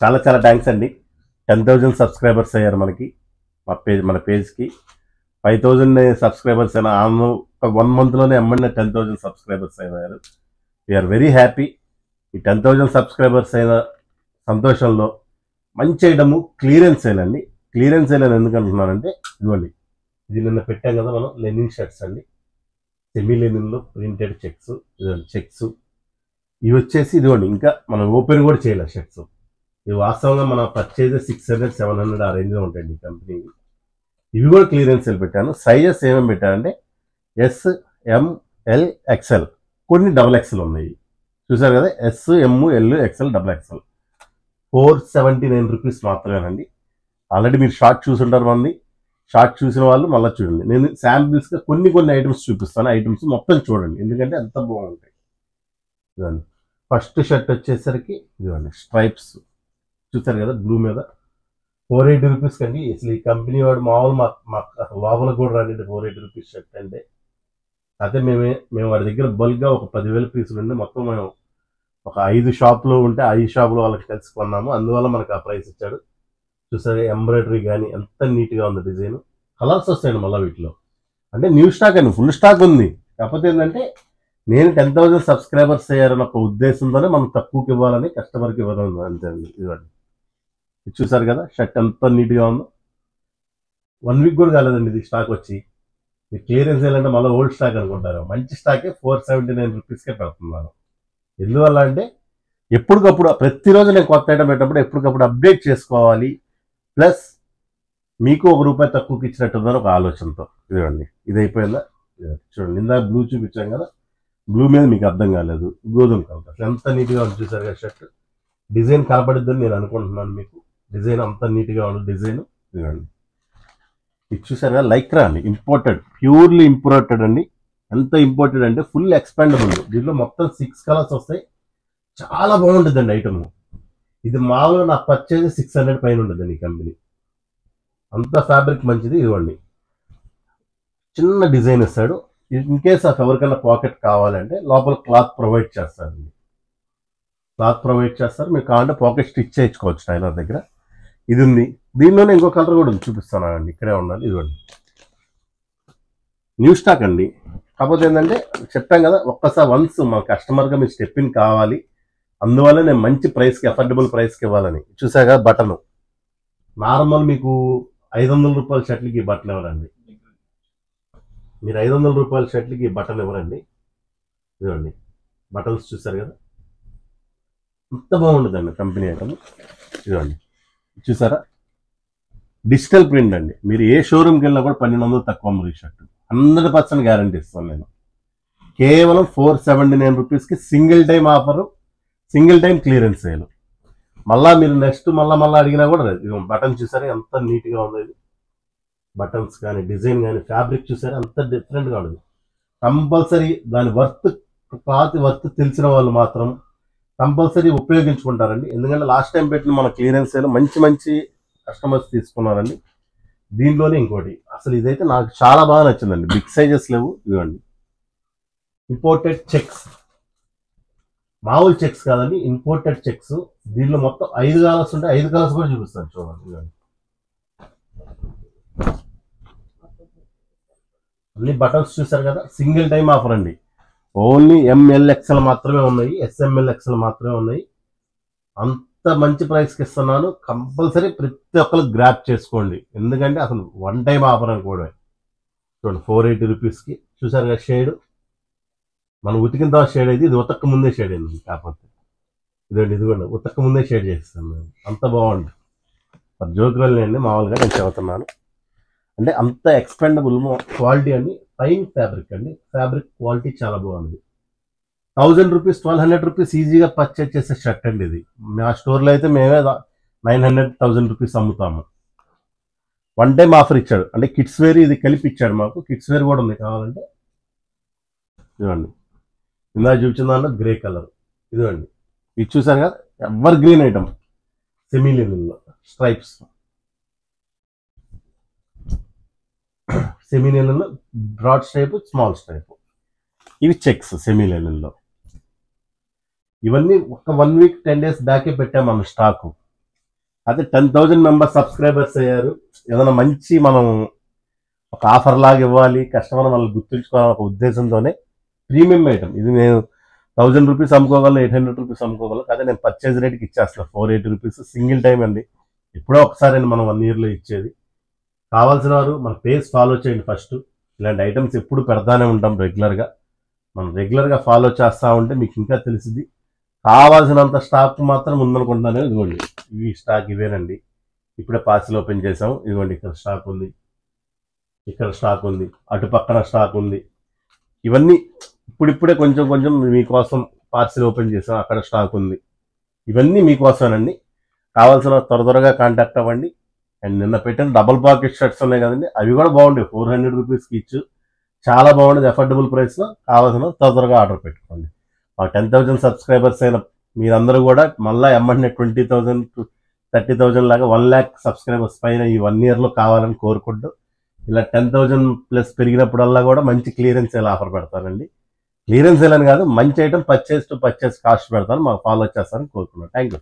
చాలా చాలా థ్యాంక్స్ అండి. 10,000 సబ్స్క్రైబర్స్ అయ్యారు మనకి మన పేజ్కి. 5,000 సబ్స్క్రైబర్స్ అయినా ఒక 1 మంత్లోనే ఎమ్మడిన 10,000 సబ్స్క్రైబర్స్ అయ్యారు. We're very happy. ఈ 10,000 సబ్స్క్రైబర్స్ అయిన సంతోషంలో మంచి ఐటము క్లియరెన్స్ సేల్ అండి. క్లియరెన్స్ సేల్ అని ఎందుకు అంటున్నానంటే ఇదిగోండి, ఇది నిన్న పెట్టాం కదా మనం, లెనిన్ షర్ట్స్ అండి, సెమీ లెనిన్లో ప్రింటెడ్ చెక్స్. ఇదిగోండి చెక్స్, ఇవి వచ్చేసి ఇదిగోండి ఇంకా మనం ఓపెన్ కూడా చేయలేదు షర్ట్స్. ఇవి వాస్తవంగా మన పర్చేజ్ 600, 700 ఆ రేంజ్లో ఉంటాయండి ఈ కంపెనీ. ఇవి కూడా క్లియరెన్స్ సేల్ పెట్టాను. సైజెస్ ఏమేమి పెట్టానంటే ఎస్, ఎం, ఎల్, ఎక్స్ఎల్, కొన్ని XXL ఉన్నాయి. చూసారు కదా, S, M, L, XL, XXL. 479 rupees మాత్రమేనండి. ఆల్రెడీ మీరు షార్ట్ చూసుంటారు మంది. షార్ట్ చూసిన వాళ్ళు మళ్ళీ చూడండి. నేను శాంపిల్స్గా కొన్ని ఐటమ్స్ చూపిస్తాను. ఐటమ్స్ మొత్తం చూడండి, ఎందుకంటే అంత బాగుంటాయి. ఇదిగోండి ఫస్ట్ షర్ట్ వచ్చేసరికి ఇదిగోండి స్ట్రైప్స్, చూసారు కదా బ్లూ మీద 480 రూపీస్ కండి. అసలు ఈ కంపెనీ వాడు మామూలు మాకు లోపల కూడా రాండి 480 రూపీస్ షర్ట్ అంటే. అయితే మేము వాడి దగ్గర బల్క్గా ఒక 10,000 పీసులు ఉండి మొత్తం మేము ఒక 5 షాపులో ఉంటే 5 షాపులో వాళ్ళకి కలిసి కొన్నాము. అందువల్ల మనకు ఆ ప్రైస్ ఇచ్చాడు. చూసారు ఎంబ్రాయిడరీ కానీ ఎంత నీట్గా ఉంది డిజైన్. కలర్స్ వస్తాయండి మళ్ళీ వీటిలో. అంటే న్యూ స్టాక్ అండి, ఫుల్ స్టాక్ ఉంది. కాకపోతే ఏంటంటే నేను 10,000 సబ్స్క్రైబర్స్ అయ్యారని ఒక ఉద్దేశంతోనే మనం తక్కువకి ఇవ్వాలని కస్టమర్కి ఇవ్వడం అంతే అండి. ఇవ్వండి, చూసారు కదా షర్ట్ ఎంత నీట్గా ఉందో. 1 వీక్ కూడా కాలేదండి ఇది స్టాక్ వచ్చి. మీరు క్లియరెన్స్ చేయాలంటే మళ్ళీ ఓల్డ్ స్టాక్ అనుకుంటారు. మంచి స్టాకే 479 రూపీస్కే పెడుతున్నాను. ఎందువల్ల అంటే ఎప్పటికప్పుడు ప్రతిరోజు నేను కొత్త ఐటమ్ పెట్టినప్పుడు ఎప్పటికప్పుడు అప్డేట్ చేసుకోవాలి. ప్లస్ మీకు ₹1 తక్కువకి ఇచ్చినట్టు ఉందని ఒక ఆలోచనతో. ఇదిగోండి, ఇది అయిపోయిందా? చూడండి, ఇందాక బ్లూ చూపించాం కదా, బ్లూ మీద మీకు అర్థం కాలేదు, గోధుమ కలర్ ఎంత నీట్గా ఉంది చూసారు కదా షర్ట్. డిజైన్ కనపడిద్దని నేను అనుకుంటున్నాను. మీకు డిజైన్ అంత నీట్గా ఉంది డిజైన్. ఇదిగోండి, ఇది చూసారు కదా లైక్రా అండి, ఇంపోర్టెడ్, ప్యూర్లీ ఇంపోర్టెడ్ అండి. ఎంత ఇంపోర్టెడ్ అంటే ఫుల్ ఎక్స్పాండబుల్. దీంట్లో మొత్తం 6 కలర్స్ వస్తాయి. చాలా బాగుంటుందండి ఐటమ్. ఇది మామూలుగా నాకు పర్చేజ్ 600 పైన ఉంటుందండి ఈ కంపెనీ. అంత ఫ్యాబ్రిక్ మంచిది. ఇవ్వండి, చిన్న డిజైన్ ఇస్తాడు. ఇన్ కేస్ ఆఫ్ ఎవరికైనా పాకెట్ కావాలంటే లోపల క్లాత్ ప్రొవైడ్ చేస్తారండి. క్లాత్ ప్రొవైడ్ చేస్తారు. మీరు కావాలంటే పాకెట్ స్టిచ్ చేయించుకోవచ్చు టైలర్ దగ్గర. ఇది ఉంది. దీనిలోనే ఇంకో కలర్ కూడా ఉంది, చూపిస్తాను అండి, ఇక్కడే ఉండాలి. ఇదిగోండి న్యూ స్టాక్ అండి. కాకపోతే ఏంటంటే చెప్పాం కదా, ఒక్కసారి వన్స్ మా కస్టమర్గా మీ స్టెప్పింగ్ కావాలి, అందువల్ల నేను మంచి ప్రైస్కి, అఫోర్డబుల్ ప్రైస్కి ఇవ్వాలని. చూసాగా బటన్ నార్మల్ మీకు 500 రూపాయల షర్ట్లకి బటన్ ఇవ్వరండి. మీరు 500 రూపాయల షర్ట్లకి బటన్ ఇవ్వరండి. ఇదిగోండి బటన్స్ చూసారు కదా, ఎంత బాగుంటుందండి కంపెనీ ఐటమ్. ఇదిగోండి చూసారా, డిజిటల్ ప్రింట్ అండి. మీరు ఏ షోరూమ్కి వెళ్ళినా కూడా 1200 తక్కువ అమ్మరు ఈ షర్ట్. 100% గ్యారంటీ ఇస్తాను నేను. కేవలం 479 రూపీస్కి single time offer, single time clearance sale. మళ్ళీ మీరు నెక్స్ట్ మళ్ళీ అడిగినా కూడా బటన్ చూసారా ఎంత నీట్గా ఉంది. ఇది బటన్స్ కానీ డిజైన్ కానీ ఫ్యాబ్రిక్ చూసారా అంత డిఫరెంట్గా ఉండదు. కంపల్సరీ దాని క్లాత్ వర్త్ తెలిసిన వాళ్ళు మాత్రం కంపల్సరీ ఉపయోగించుకుంటారండి. ఎందుకంటే లాస్ట్ టైం పెట్టిన మన క్లియరెన్స్ సేల్ మంచి కస్టమర్స్ తీసుకున్నారండి. దీనిలోనే ఇంకోటి అసలు ఇదైతే నాకు చాలా బాగా నచ్చిందండి. బిగ్ సైజెస్ లేవు. ఇవ్వండి ఇంపోర్టెడ్ చెక్స్, మామూలు చెక్స్ కాదండి, ఇంపోర్టెడ్ చెక్స్. దీనిలో మొత్తం 5 కలర్స్ ఉంటాయి. 5 కలర్స్ కూడా చూపిస్తాను చూడండి. అన్ని బటన్స్ చూసారు కదా, సింగిల్ టైం ఆఫర్ అండి. ఓన్లీ MLXL మాత్రమే ఉన్నాయి, SMLXL మాత్రమే ఉన్నాయి. అంత మంచి ప్రైస్కి ఇస్తున్నాను. కంపల్సరీ ప్రతి ఒక్కరు గ్రాప్ చేసుకోండి, ఎందుకంటే అసలు 1 టైం ఆఫర్ అనుకోవడమే. చూడండి 480 రూపీస్కి. చూసారు కదా షేడ్, మనం ఉతికిన తర్వాత షేడ్ అయితే ఇది ఉతక్క ముందే షేడ్ అయింది. కాకపోతే ఇదిగోండి ఉతక్క ముందే షేడ్ చేస్తాను నేను. అంత బాగుంది. జోకులు అండి, మామూలుగా నేను చెబుతున్నాను. అంటే అంత ఎక్స్పెండబుల్ క్వాలిటీ అండి. ఫైన్ ఫ్యాబ్రిక్ అండి, ఫ్యాబ్రిక్ క్వాలిటీ చాలా బాగుంది. 1000 రూపీస్ 1200 రూపీస్ ఈజీగా పర్చేజ్ చేసే షర్ట్ అండి ఇది. మా స్టోర్లో అయితే మేమే 900-1000 రూపీస్ అమ్ముతాము. 1 టైం ఆఫర్ ఇచ్చాడు, అంటే కిడ్స్ వేర్ ఇది కలిపి ఇచ్చాడు మాకు. కిడ్స్ వేర్ కూడా ఉంది కావాలంటే. ఇదిగోండి ఇందా చూపించిన దాంట్లో గ్రే కలర్. ఇదిగోండి ఇది చూసారు కదా, ఎవర్ గ్రీన్ ఐటమ్, సెమీ లెనిన్లో స్ట్రైప్స్, సెమీ లెనిన్లో బ్రాడ్ స్ట్రైప్, స్మాల్ స్ట్రైప్. ఇవి చెక్స్ సెమీ లెనిన్లో. ఇవన్నీ ఒక 1 వీక్ 10 డేస్ బ్యాకే పెట్టాం మనం స్టాకు. అదే 10,000 మెంబర్ సబ్స్క్రైబర్స్ అయ్యారు. ఏదైనా మంచి మనం ఒక ఆఫర్ లాగా ఇవ్వాలి, కస్టమర్ వాళ్ళు గుర్తుంచుకోవాలని ఒక ఉద్దేశంతోనే ప్రీమియం ఐటమ్ ఇది. నేను 1000 రూపీస్ అమ్ముకోగలను, 800 రూపీస్ అమ్ముకోగలను. అదే నేను పర్చేజ్ రేట్కి ఇచ్చేస్తాను 480 రూపీస్ సింగిల్ టైం అండి. ఎప్పుడో ఒకసారి మనం 1 ఇయర్లో ఇచ్చేది. కావాల్సిన వారు మన పేజ్ ఫాలో చేయండి ఫస్ట్. ఇలాంటి ఐటమ్స్ ఎప్పుడు పెడతానే ఉంటాం రెగ్యులర్గా. మనం రెగ్యులర్గా ఫాలో చేస్తూ ఉంటే మీకు ఇంకా తెలిసింది. కావాల్సినంత స్టాక్ మాత్రం ఉందనుకుంటున్నాను. ఇదిగోండి ఇవి స్టాక్ ఇవేనండి. ఇప్పుడే పార్సిల్ ఓపెన్ చేసాం. ఇదిగోండి ఇక్కడ స్టాక్ ఉంది, ఇక్కడ స్టాక్ ఉంది, అటు పక్కన స్టాక్ ఉంది. ఇవన్నీ ఇప్పుడిప్పుడే కొంచెం కొంచెం మీకోసం పార్సిల్ ఓపెన్ చేసాం. అక్కడ స్టాక్ ఉంది. ఇవన్నీ మీకోసమేనండి. కావాల్సిన త్వరగా కాంటాక్ట్ అవ్వండి. అండ్ నిన్న పెట్టిన డబుల్ పాకెట్ షర్ట్స్ ఉన్నాయి కదండి, అవి కూడా బాగుంటాయి. 400 రూపీస్కి ఇచ్చు చాలా బాగుండేది. అఫోర్డబుల్ ప్రైస్లో. కావాల్సిన త్వరగా ఆర్డర్ పెట్టుకోండి. మా 10,000 సబ్స్క్రైబర్స్ అయిన మీరందరూ కూడా మళ్ళీ ఎమ్మంటే 20,000 to 30,000 లాగా 1 lakh సబ్స్క్రైబర్స్ పైన ఈ 1 ఇయర్లో కావాలని కోరుకుంటూ, ఇలా 10,000 ప్లస్ పెరిగినప్పుడల్లా కూడా మంచి క్లియరెన్స్ సేల్ ఆఫర్ పెడతానండి. క్లియరెన్స్ సేల్ అని కాదు, మంచి item purchase to purchase cost పెడతాను. మాకు ఫాలో చేస్తారని కోరుకున్నాను. Thank you.